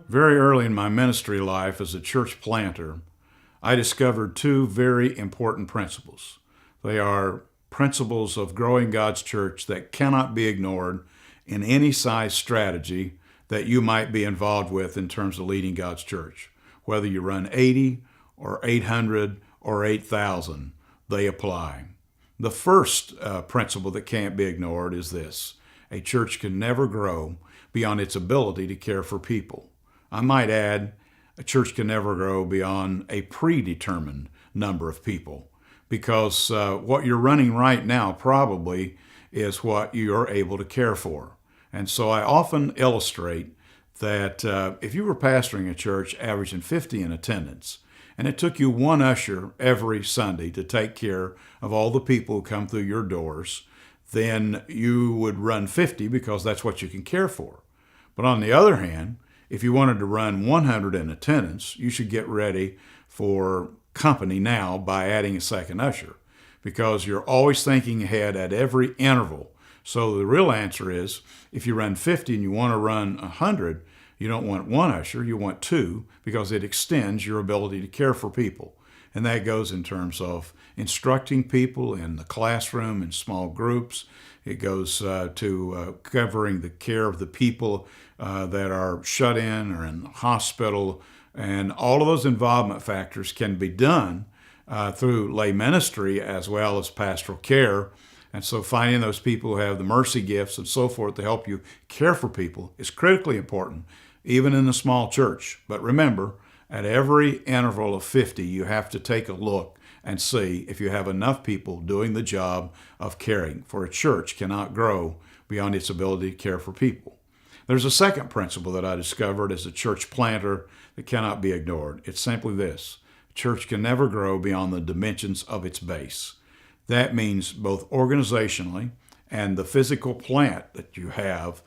Very early in my ministry life as a church planter, I discovered two very important principles. They are principles of growing God's church that cannot be ignored in any size strategy that you might be involved with in terms of leading God's church. Whether you run 80 or 800 or 8,000, they apply. The first principle that can't be ignored is this: a church can never grow beyond its ability to care for people. I might add, a church can never grow beyond a predetermined number of people, because what you're running right now probably is what you're able to care for. And so I often illustrate that if you were pastoring a church averaging 50 in attendance, and it took you one usher every Sunday to take care of all the people who come through your doors, then you would run 50 because that's what you can care for. But on the other hand, if you wanted to run 100 in attendance, you should get ready for company now by adding a second usher, because you're always thinking ahead at every interval. So the real answer is, if you run 50 and you want to run 100, you don't want one usher, you want two, because it extends your ability to care for people. And that goes in terms of instructing people in the classroom in small groups. It goes to covering the care of the people that are shut in or in the hospital. And all of those involvement factors can be done through lay ministry as well as pastoral care. And so finding those people who have the mercy gifts and so forth to help you care for people is critically important, even in a small church. But remember, at every interval of 50, you have to take a look and see if you have enough people doing the job of caring, for a church cannot grow beyond its ability to care for people. There's a second principle that I discovered as a church planter that cannot be ignored. It's simply this: a church can never grow beyond the dimensions of its base. That means both organizationally and the physical plant that you have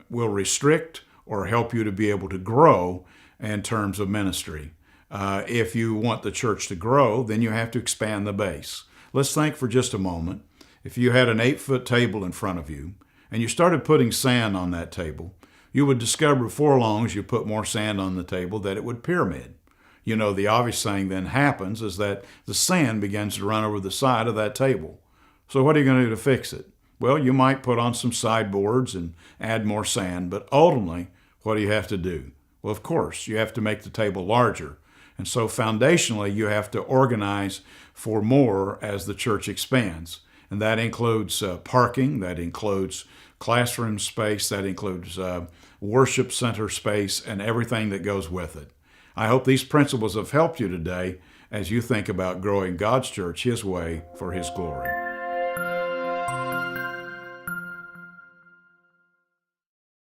will restrict or help you to be able to grow in terms of ministry. If you want the church to grow, then you have to expand the base. Let's think for just a moment. If you had an 8-foot table in front of you and you started putting sand on that table, you would discover before long, as you put more sand on the table, that it would pyramid. You know, the obvious thing then happens is that the sand begins to run over the side of that table. So what are you going to do to fix it? Well, you might put on some sideboards and add more sand, but ultimately, what do you have to do? Well, of course, you have to make the table larger. And so foundationally, you have to organize for more as the church expands. And that includes parking, that includes classroom space, that includes worship center space, and everything that goes with it. I hope these principles have helped you today as you think about growing God's church His way for His glory.